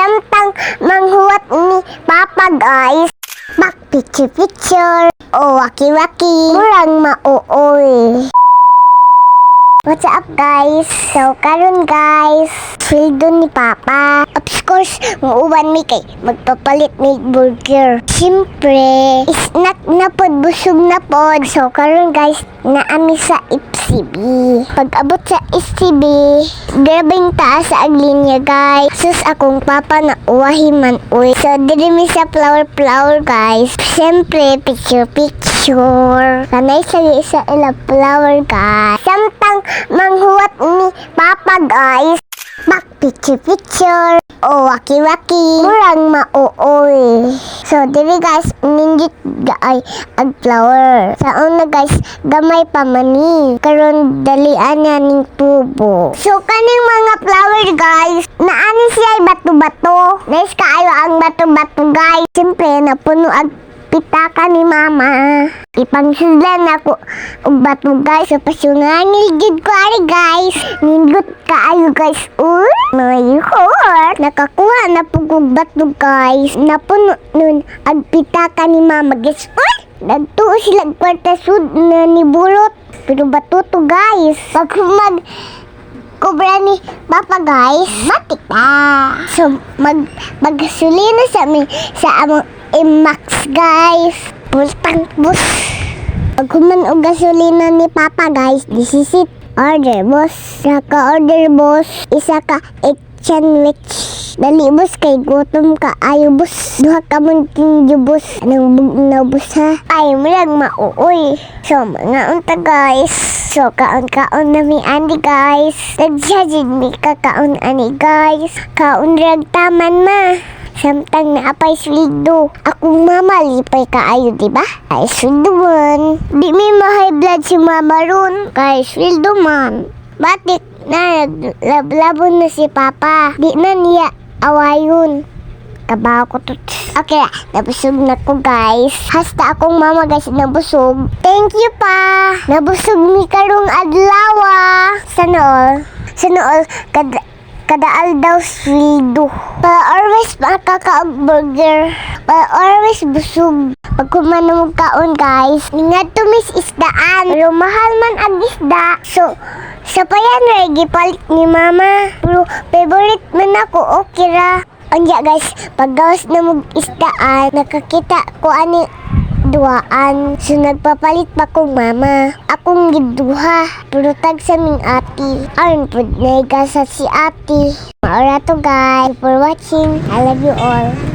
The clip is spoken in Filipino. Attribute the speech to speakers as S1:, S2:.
S1: Samtang manghuwat ni Papa guys. Back picture. Oh, waki-waki. Murang mauoy. What's up guys? So karon guys, sweldo ni Papa. Of course, muuban mi kay magpapalit ni burger. Siyempre, snack na pod, busog na pod. So karon guys, naami sa FCB. Pag abot sa FCB, grabing taas sa aglinya guys. Sus akong papa na uwahi man uy. So diri mi sa flower guys. Siyempre, picture. Kanay sa isa ila flower guys. Samtang manghuwat ni Papa guys. Back picture. Oh, waki-waki. Murang mauoy. So, dili guys, ninggit gaay ag flower. Sa una guys, gamay pa mani. Karon dalian niya ning tubo. So, kaning mga flower guys, naani siya bato-bato. Nice kaayo ang bato-bato guys. Siyempre, napuno ag pitaka ni Mama. Ipangsudan ako og bato guys. So pasyungangil gid ko ari guys. Nindot kaayo guys. Uy, my heart. Nakakuha na pugog bato guys. Napuno nun ag pitaka ni Mama guys. Uy, nagtuo sila kwarta sud na ni bulot. Pero bato to guys. Pag kubra ni Papa guys, matik na. So maggasolina sa amin sa among Max guys. Pultang bus. Pag human og gasolina ni Papa guys, disisit order boss. Saka order boss, isa ka egg sandwich. Dali boss kay gutom ka ayo boss. Duha ka man king boss. Anong bugnaw boss ha? Ay mulag mauoy. So mga unta guys. So kaon na mi ani guys. Nagsajid mi kakaon ani guys. Kaon rag taman ma. Samtang naapay sweldo. Akong mama lipay kaayo, diba? Ay sweldo man. Di mi ma-high blood si mama ron. Kay sweldo man. Batik na lablabon na si Papa. Di na niya awayon. Kabaho ko to. Okay, nabusog na ko guys. Hasta akong mama guys nabusog. Thank you pa. Nabusog mi karong adlaw. Sana all kadaal daw sweldo. Para always makakaog burger. Para always busog. Pag kumanog kaon guys, nga tumis isdaan. Pero mahal man ang isda. So, sa payan gipalit ni Mama. Pero favorite man ako, okay ra. Anya guys, pag gawas na mong isdaan, nakakita ko ani duaan. So nagpapalit pa kong mama. Akong giduha. Pero tag sa ming ati. Aron po na igasa si ati. Maura to guys for watching. I love you all.